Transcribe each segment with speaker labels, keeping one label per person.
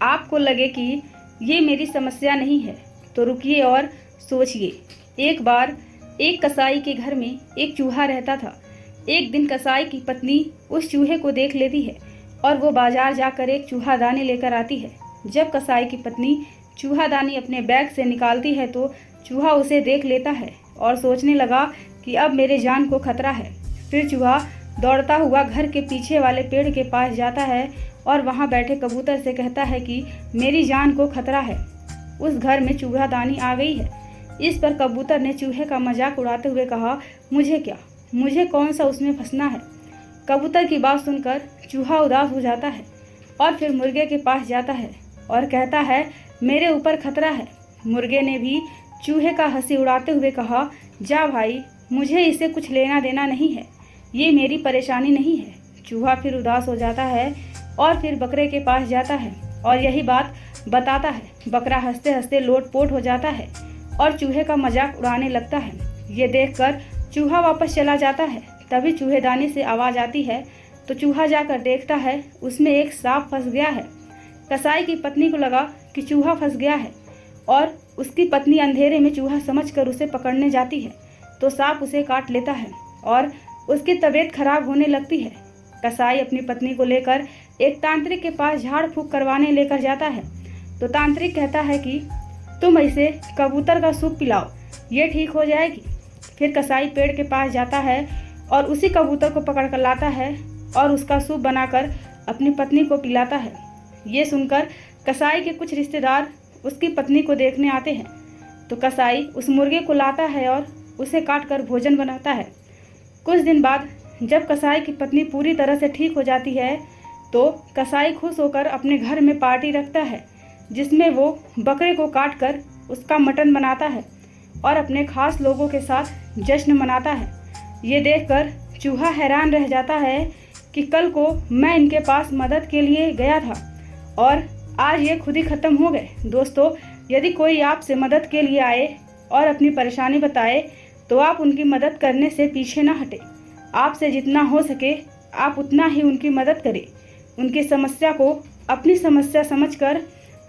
Speaker 1: आपको लगे कि ये मेरी समस्या नहीं है तो रुकिए और सोचिए। एक बार एक कसाई के घर में एक चूहा रहता था। एक दिन कसाई की पत्नी उस चूहे को देख लेती है और वो बाजार जाकर एक चूहादानी लेकर आती है। जब कसाई की पत्नी चूहादानी अपने बैग से निकालती है तो चूहा उसे देख लेता है और सोचने लगा कि अब मेरे जान को खतरा है। फिर चूहा दौड़ता हुआ घर के पीछे वाले पेड़ के पास जाता है और वहाँ बैठे कबूतर से कहता है कि मेरी जान को खतरा है, उस घर में चूहादानी आ गई है। इस पर कबूतर ने चूहे का मजाक उड़ाते हुए कहा, मुझे क्या, मुझे कौन सा उसमें फंसना है। कबूतर की बात सुनकर चूहा उदास हो जाता है और फिर मुर्गे के पास जाता है और कहता है, मेरे ऊपर खतरा है। मुर्गे ने भी चूहे का हंसी उड़ाते हुए कहा, जा भाई, मुझे इससे कुछ लेना देना नहीं है, ये मेरी परेशानी नहीं है। चूहा फिर उदास हो जाता है और फिर बकरे के पास जाता है और यही बात बताता है। बकरा हंसते हंसते लोटपोट हो जाता है और चूहे का मजाक उड़ाने लगता है। ये देखकर चूहा वापस चला जाता है। तभी चूहेदानी से आवाज़ आती है तो चूहा जाकर देखता है उसमें एक सांप फंस गया है। कसाई की पत्नी को लगा कि चूहा फंस गया है और उसकी पत्नी अंधेरे में चूहा समझकर उसे पकड़ने जाती है तो सांप उसे काट लेता है और उसकी तबीयत खराब होने लगती है। कसाई अपनी पत्नी को लेकर एक तांत्रिक के पास झाड़ फूंक करवाने लेकर जाता है तो तांत्रिक कहता है कि तुम इसे कबूतर का सूप पिलाओ, ये ठीक हो जाएगी। फिर कसाई पेड़ के पास जाता है और उसी कबूतर को पकड़ कर लाता है और उसका सूप बनाकर अपनी पत्नी को पिलाता है। ये सुनकर कसाई के कुछ रिश्तेदार उसकी पत्नी को देखने आते हैं तो कसाई उस मुर्गे को लाता है और उसे काट कर भोजन बनाता है। कुछ दिन बाद जब कसाई की पत्नी पूरी तरह से ठीक हो जाती है तो कसाई खुश होकर अपने घर में पार्टी रखता है जिसमें वो बकरे को काट कर उसका मटन बनाता है और अपने खास लोगों के साथ जश्न मनाता है। ये देखकर चूहा हैरान रह जाता है कि कल को मैं इनके पास मदद के लिए गया था और आज ये खुद ही ख़त्म हो गए। दोस्तों, यदि कोई आपसे मदद के लिए आए और अपनी परेशानी बताए तो आप उनकी मदद करने से पीछे ना हटें। आपसे जितना हो सके आप उतना ही उनकी मदद करें। उनकी समस्या को अपनी समस्या समझकर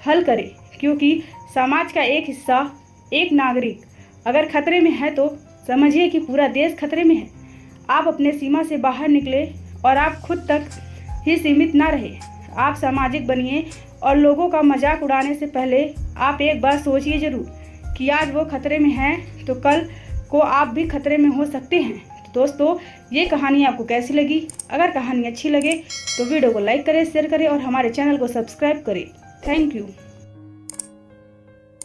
Speaker 1: हल करें, क्योंकि समाज का एक हिस्सा, एक नागरिक अगर खतरे में है तो समझिए कि पूरा देश खतरे में है। आप अपने सीमा से बाहर निकले और आप खुद तक ही सीमित ना रहे। आप सामाजिक बनिए और लोगों का मजाक उड़ाने से पहले आप एक बार सोचिए जरूर कि आज वो खतरे में हैं तो कल को आप भी खतरे में हो सकते हैं। तो दोस्तों, ये कहानी आपको कैसी लगी? अगर कहानी अच्छी लगे तो वीडियो को लाइक करें, शेयर करें और हमारे चैनल को सब्सक्राइब करें। Thank you.